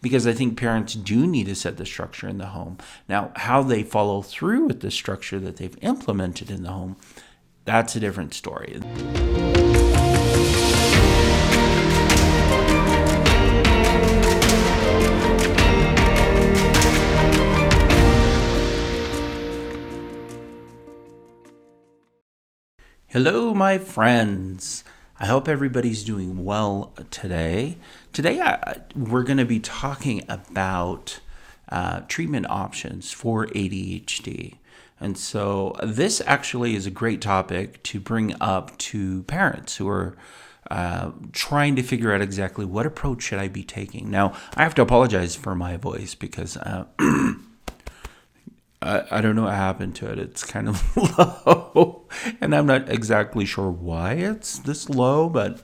because I think parents do need to set the structure in the home. Now, how they follow through with the structure that they've implemented in the home, that's a different story. Hello, my friends. I hope everybody's doing well today. We're going to be talking about treatment options for ADHD. And so this actually is a great topic to bring up to parents who are trying to figure out exactly what approach should I be taking. Now, I have to apologize for my voice because I don't know what happened to it. It's kind of low, and I'm not exactly sure why it's this low, but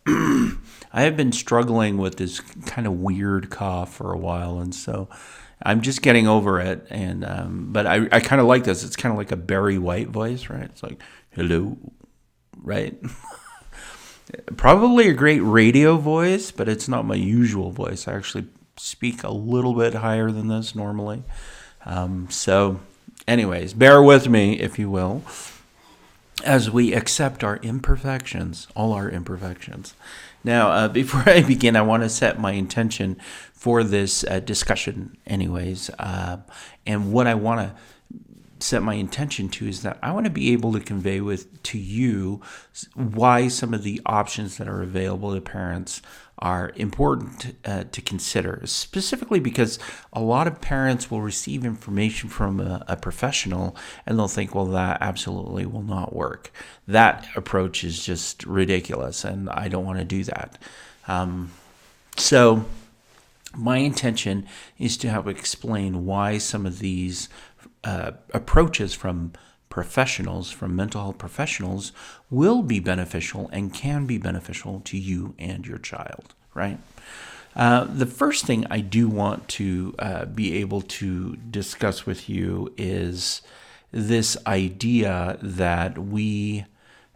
I have been struggling with this kind of weird cough for a while, and so I'm just getting over it. And but I kind of like this. It's kind of like a Barry White voice, right? It's like, hello, right? Probably a great radio voice, but it's not my usual voice. I actually speak a little bit higher than this normally. So anyways, bear with me, if you will, as we accept our imperfections, all our imperfections. Now, before I begin, I want to set my intention for this discussion anyways. And what I want to set my intention to is that I want to be able to convey to you why some of the options that are available to parents are important to consider, specifically because a lot of parents will receive information from a professional and they'll think, well, that absolutely will not work. That approach is just ridiculous, and I don't want to do that. So my intention is to help explain why some of these approaches from professionals, from mental health professionals, will be beneficial and can be beneficial to you and your child, right? The first thing I do want to be able to discuss with you is this idea that we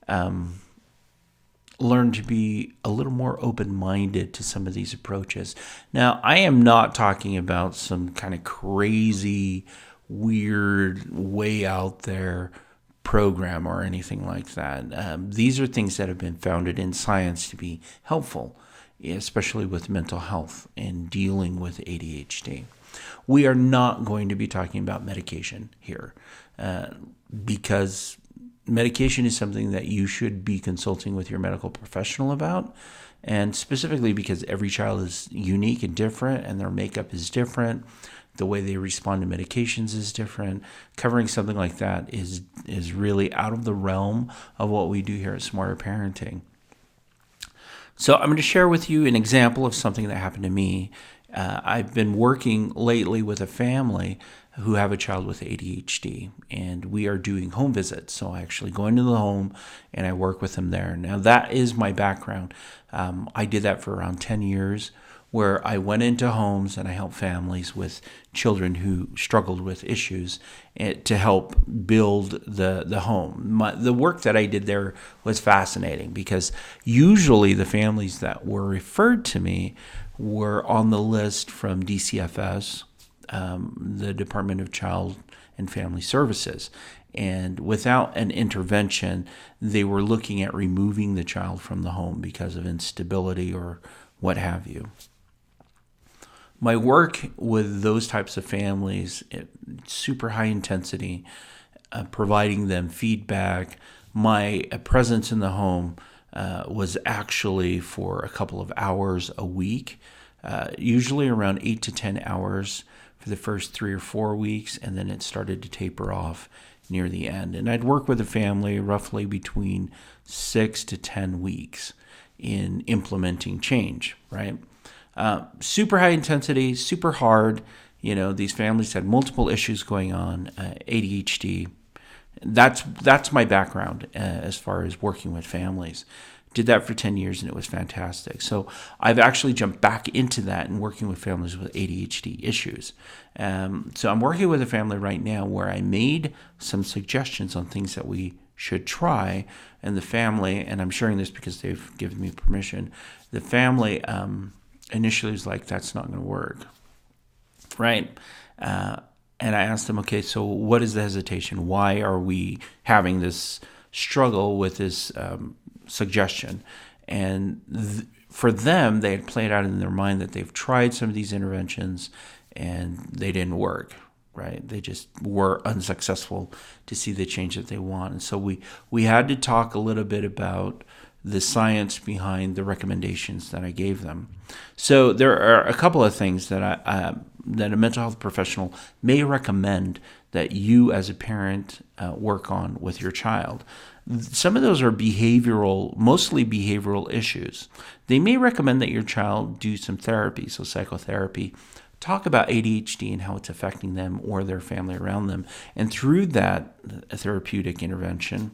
learn to be a little more open-minded to some of these approaches. Now, I am not talking about some kind of crazy, weird, way out there program or anything like that. These are things that have been founded in science to be helpful, especially with mental health and dealing with ADHD. We are not going to be talking about medication here because medication is something that you should be consulting with your medical professional about, and specifically because every child is unique and different and their makeup is different. The way they respond to medications is different. Covering something like that is really out of the realm of what we do here at Smarter Parenting. So I'm going to share with you an example of something that happened to me. I've been working lately with a family who have a child with ADHD, and we are doing home visits. So I actually go into the home and I work with them there. Now that is my background. I did that for around 10 years. Where I went into homes and I helped families with children who struggled with issues to help build the home. The work that I did there was fascinating because usually the families that were referred to me were on the list from DCFS, the Department of Child and Family Services. And without an intervention, they were looking at removing the child from the home because of instability or what have you. My work with those types of families, super high intensity, providing them feedback. My presence in the home was actually for a couple of hours a week, usually around 8 to 10 hours for the first 3 or 4 weeks, and then it started to taper off near the end. And I'd work with a family roughly between 6 to 10 weeks in implementing change, right? Super high intensity, super hard. You know, these families had multiple issues going on, ADHD. That's my background as far as working with families. Did that for 10 years and it was fantastic. So I've actually jumped back into that and working with families with ADHD issues. So I'm working with a family right now where I made some suggestions on things that we should try. And the family, and I'm sharing this because they've given me permission, the family initially was like, that's not going to work, right? And I asked him, okay, so what is the hesitation? Why are we having this struggle with this suggestion? And for them, they had played out in their mind that they've tried some of these interventions and they didn't work, right? They just were unsuccessful to see the change that they want. And so we had to talk a little bit about the science behind the recommendations that I gave them. So there are a couple of things that that a mental health professional may recommend that you as a parent work on with your child. Some of those are mostly behavioral issues. They may recommend that your child do some therapy, so psychotherapy, talk about ADHD and how it's affecting them or their family around them. And through that therapeutic intervention,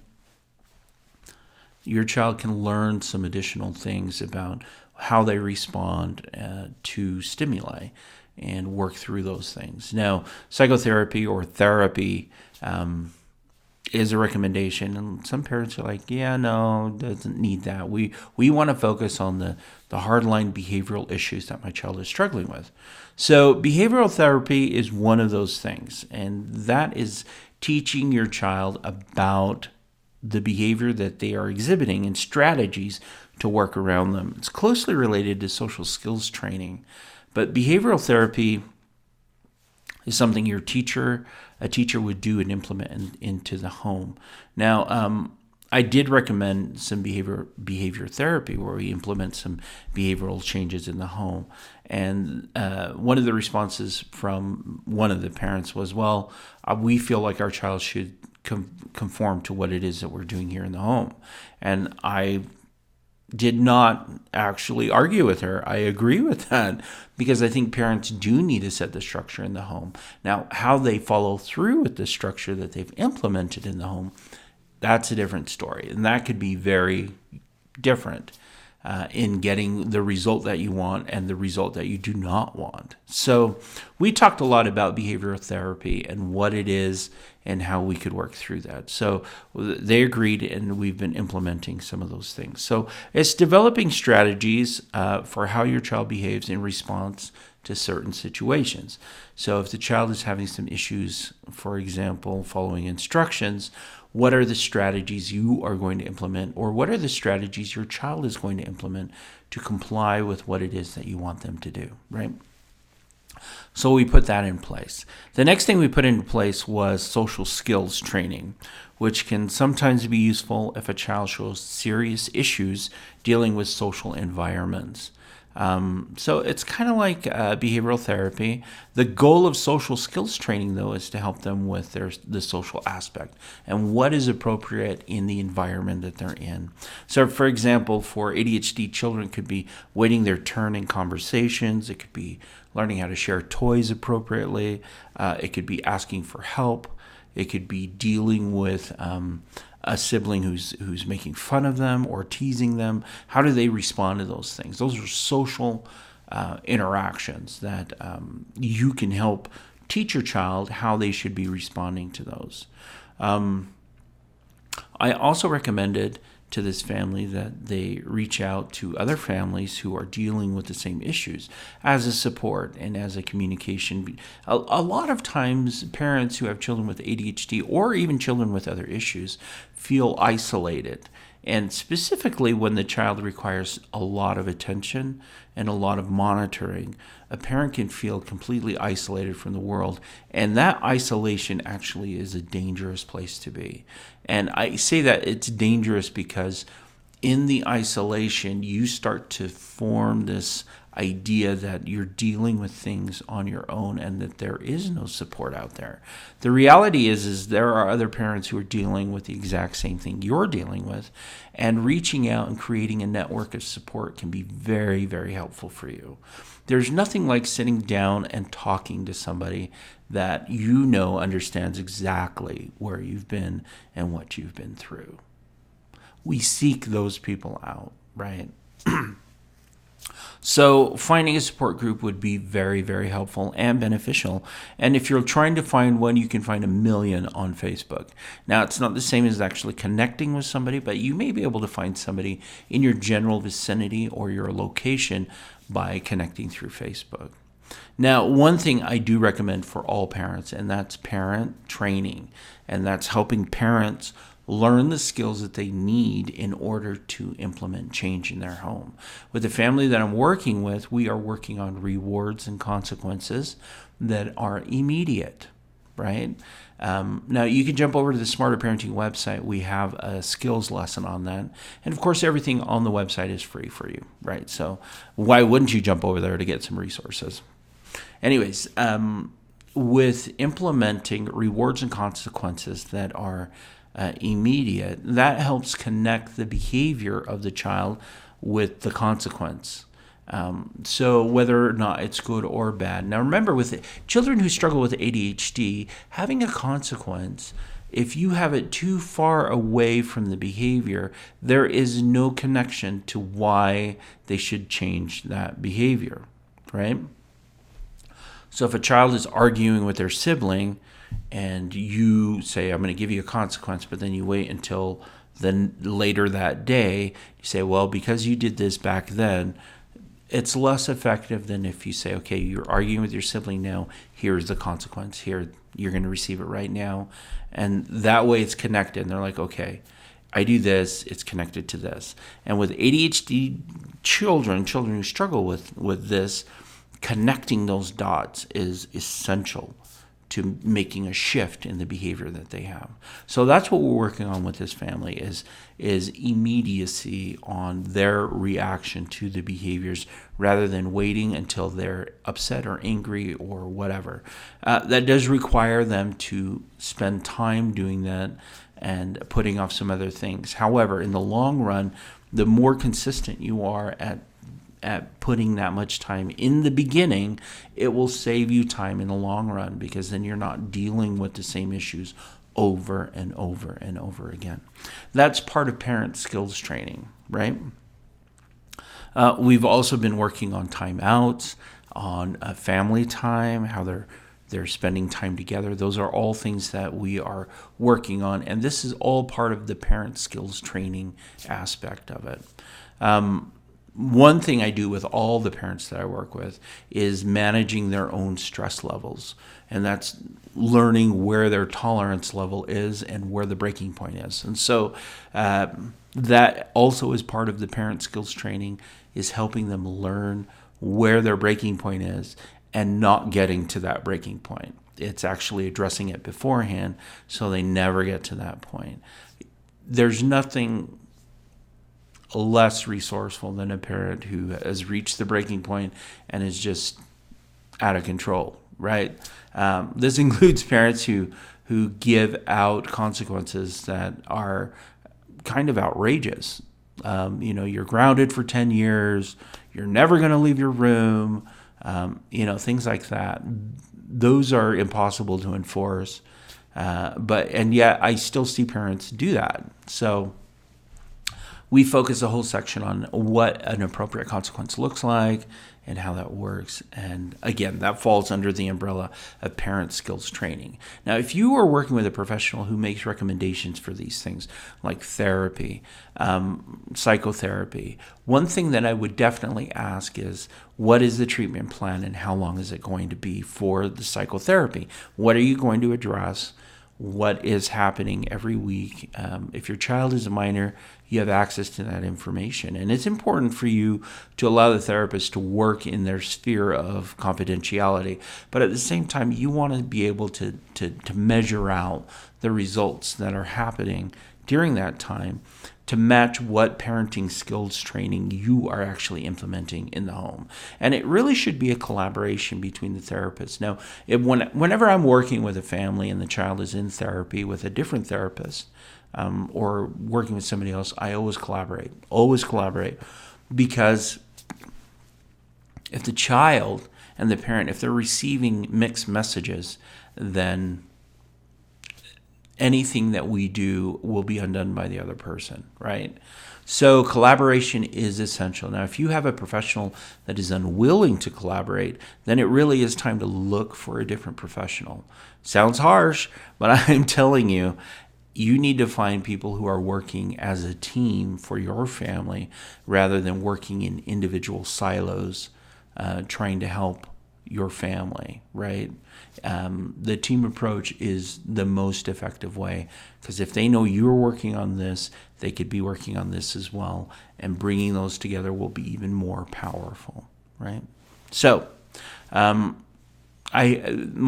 your child can learn some additional things about how they respond to stimuli and work through those things. Now, psychotherapy or therapy is a recommendation, and some parents are like, yeah, no, doesn't need that. We want to focus on the hardline behavioral issues that my child is struggling with. So behavioral therapy is one of those things, and that is teaching your child about the behavior that they are exhibiting and strategies to work around them. It's closely related to social skills training, but behavioral therapy is something a teacher would do and implement into the home. Now, I did recommend some behavior therapy where we implement some behavioral changes in the home. And one of the responses from one of the parents was, well, we feel like our child should conform to what it is that we're doing here in the home. And I did not actually argue with her. I agree with that because I think parents do need to set the structure in the home. Now, how they follow through with the structure that they've implemented in the home, that's a different story. And that could be very different in getting the result that you want and the result that you do not want. So we talked a lot about behavioral therapy and what it is and how we could work through that. So they agreed, and we've been implementing some of those things. So it's developing strategies for how your child behaves in response to certain situations. So if the child is having some issues, for example, following instructions, what are the strategies you are going to implement, or what are the strategies your child is going to implement to comply with what it is that you want them to do, right? So we put that in place. The next thing we put into place was social skills training, which can sometimes be useful if a child shows serious issues dealing with social environments. So it's kind of like behavioral therapy. The goal of social skills training, though, is to help them with the social aspect and what is appropriate in the environment that they're in. So, for example, for ADHD children, it could be waiting their turn in conversations. It could be learning how to share toys appropriately. It could be asking for help. It could be dealing with a sibling who's making fun of them or teasing them. How do they respond to those things? Those are social interactions that you can help teach your child how they should be responding to those. I also recommended to this family that they reach out to other families who are dealing with the same issues as a support and as a communication. A lot of times parents who have children with ADHD or even children with other issues feel isolated. And specifically when the child requires a lot of attention and a lot of monitoring, a parent can feel completely isolated from the world. And that isolation actually is a dangerous place to be. And I say that it's dangerous because in the isolation, you start to form this idea that you're dealing with things on your own and that there is no support out there. The reality is there are other parents who are dealing with the exact same thing you're dealing with, and reaching out and creating a network of support can be very, very helpful for you. There's nothing like sitting down and talking to somebody that you know understands exactly where you've been and what you've been through. We seek those people out, right? So finding a support group would be very, very helpful and beneficial. And if you're trying to find one, you can find a million on Facebook. Now, it's not the same as actually connecting with somebody, but you may be able to find somebody in your general vicinity or your location by connecting through Facebook. Now, one thing I do recommend for all parents, and that's parent training, and that's helping parents learn the skills that they need in order to implement change in their home. With the family that I'm working with, we are working on rewards and consequences that are immediate, right? Now, you can jump over to the Smarter Parenting website. We have a skills lesson on that. And of course, everything on the website is free for you, right? So why wouldn't you jump over there to get some resources? Anyways, with implementing rewards and consequences that are immediate, that helps connect the behavior of the child with the consequence. So whether or not it's good or bad. Now remember, with children who struggle with ADHD, having a consequence, if you have it too far away from the behavior, there is no connection to why they should change that behavior, right? So if a child is arguing with their sibling and you say, I'm going to give you a consequence, but then you wait until then later that day, you say, well, because you did this back then, it's less effective than if you say, okay, you're arguing with your sibling now, here's the consequence. Here, you're going to receive it right now. And that way it's connected. And they're like, okay, I do this, it's connected to this. And with ADHD children who struggle with this, connecting those dots is essential to making a shift in the behavior that they have. So that's what we're working on with this family is immediacy on their reaction to the behaviors rather than waiting until they're upset or angry or whatever. That does require them to spend time doing that and putting off some other things. However, in the long run, the more consistent you are at putting that much time in the beginning, it will save you time in the long run because then you're not dealing with the same issues over and over and over again. That's part of parent skills training, right? We've also been working on timeouts, on family time, how they're spending time together. Those are all things that we are working on, and this is all part of the parent skills training aspect of it. One thing I do with all the parents that I work with is managing their own stress levels. And that's learning where their tolerance level is and where the breaking point is. And so that also is part of the parent skills training, is helping them learn where their breaking point is and not getting to that breaking point. It's actually addressing it beforehand so they never get to that point. There's nothing less resourceful than a parent who has reached the breaking point and is just out of control, right? This includes parents who give out consequences that are kind of outrageous. You're grounded for 10 years, you're never going to leave your room, things like that. Those are impossible to enforce, and yet I still see parents do that. So we focus a whole section on what an appropriate consequence looks like and how that works. And again, that falls under the umbrella of parent skills training. Now, if you are working with a professional who makes recommendations for these things, like therapy, psychotherapy, one thing that I would definitely ask is, what is the treatment plan and how long is it going to be for the psychotherapy? What are you going to address? What is happening every week? If your child is a minor, you have access to that information. And it's important for you to allow the therapist to work in their sphere of confidentiality. But at the same time, you want to be able to measure out the results that are happening during that time to match what parenting skills training you are actually implementing in the home. And it really should be a collaboration between the therapists. Now, whenever I'm working with a family and the child is in therapy with a different therapist or working with somebody else, I always collaborate, because if the child and the parent, if they're receiving mixed messages, then anything that we do will be undone by the other person, right? So collaboration is essential. Now, if you have a professional that is unwilling to collaborate, then it really is time to look for a different professional. Sounds harsh, but I'm telling you, you need to find people who are working as a team for your family rather than working in individual silos, trying to help your family, right? The team approach is the most effective way, because if they know you're working on this, they could be working on this as well, and bringing those together will be even more powerful, right? So, my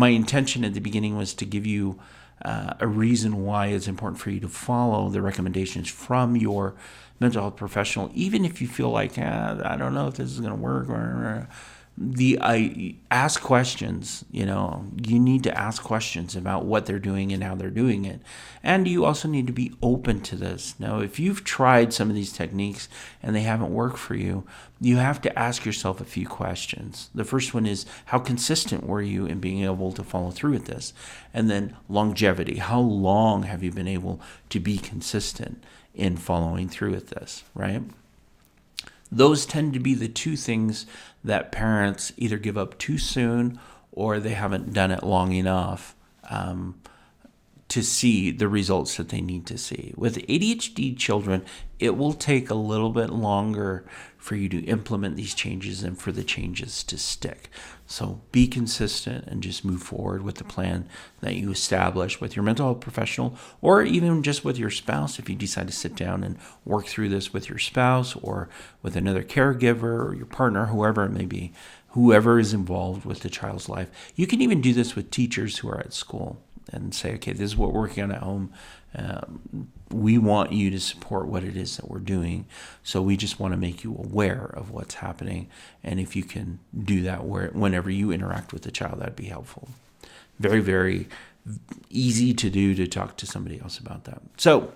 intention at the beginning was to give you a reason why it's important for you to follow the recommendations from your mental health professional, even if you feel like, I don't know if this is going to work. I ask questions. You need to ask questions about what they're doing and how they're doing it. And you also need to be open to this. Now, if you've tried some of these techniques and they haven't worked for you, you have to ask yourself a few questions. The first one is, how consistent were you in being able to follow through with this? And then longevity. How long have you been able to be consistent in following through with this, right? Those tend to be the two things that parents either give up too soon or they haven't done it long enough to see the results that they need to see. With ADHD children, it will take a little bit longer for you to implement these changes and for the changes to stick. So be consistent and just move forward with the plan that you establish with your mental health professional, or even just with your spouse if you decide to sit down and work through this with your spouse or with another caregiver or your partner, whoever it may be, whoever is involved with the child's life. You can even do this with teachers who are at school and say, okay, this is what we're working on at home. We want you to support what it is that we're doing. So we just want to make you aware of what's happening. And if you can do that whenever you interact with the child, that'd be helpful. Very, very easy to do, to talk to somebody else about that. So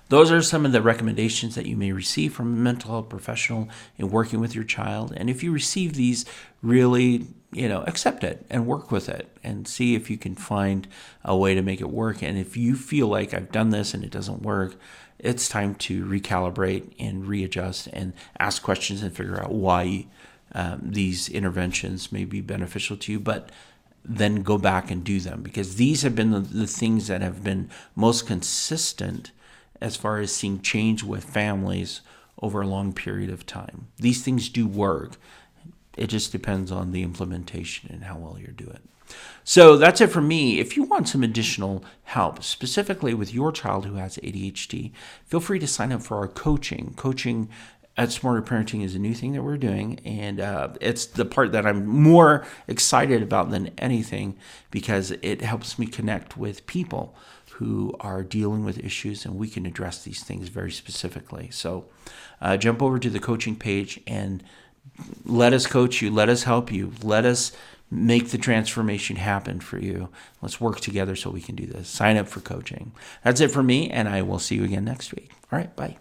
those are some of the recommendations that you may receive from a mental health professional in working with your child. And if you receive these, really, accept it and work with it and see if you can find a way to make it work. And if you feel like, I've done this and it doesn't work, it's time to recalibrate and readjust and ask questions and figure out why these interventions may be beneficial to you. But then go back and do them, because these have been the things that have been most consistent as far as seeing change with families over a long period of time. These things do work. It just depends on the implementation and how well you do it. So that's it for me. If you want some additional help, specifically with your child who has ADHD, feel free to sign up for our coaching. Coaching at Smarter Parenting is a new thing that we're doing, and it's the part that I'm more excited about than anything, because it helps me connect with people who are dealing with issues, and we can address these things very specifically. So jump over to the coaching page and let us coach you. Let us help you. Let us make the transformation happen for you. Let's work together so we can do this. Sign up for coaching. That's it for me, and I will see you again next week. All right, bye.